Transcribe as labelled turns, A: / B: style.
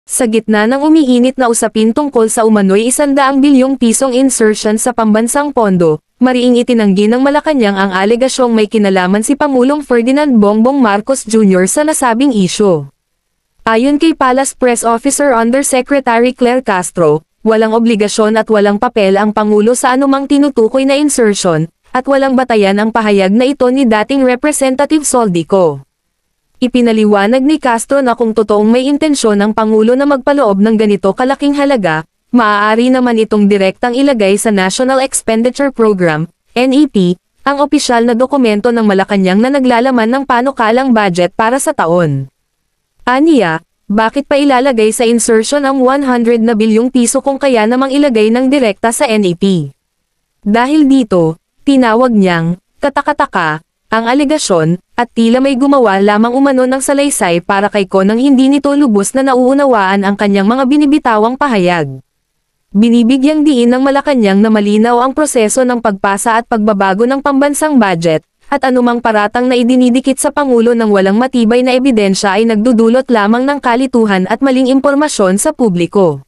A: Sa gitna ng umiinit na usapin tungkol sa umano'y 100 bilyong pisong insertion sa pambansang pondo, mariing itinanggi ng Malacanang ang alegasyong may kinalaman si Pangulong Ferdinand Bongbong Marcos Jr. sa nasabing isyu. Ayon kay Palace Press Officer Undersecretary Claire Castro, walang obligasyon at walang papel ang Pangulo sa anumang tinutukoy na insertion, at walang batayan ang pahayag na ito ni dating Representative Soldico. Ipinaliwanag ni Castro na kung totoong may intensyon ang Pangulo na magpaloob ng ganito kalaking halaga, maaari naman itong direktang ilagay sa National Expenditure Program, NEP, ang opisyal na dokumento ng Malacanang na naglalaman ng panukalang budget para sa taon. Aniya, bakit pa ilalagay sa insertion ang 100 na bilyong piso kung kaya namang ilagay ng direkta sa NEP? Dahil dito, tinawag niyang, katakataka, ang alegasyon, at tila may gumawa lamang umano ng salaysay para kay Ko nang hindi nito lubos na nauunawaan ang kanyang mga binibitawang pahayag. Binibigyang diin ng Malacanang na malinaw ang proseso ng pagpasa at pagbabago ng pambansang budget, at anumang paratang na idinidikit sa Pangulo ng walang matibay na ebidensya ay nagdudulot lamang ng kalituhan at maling impormasyon sa publiko.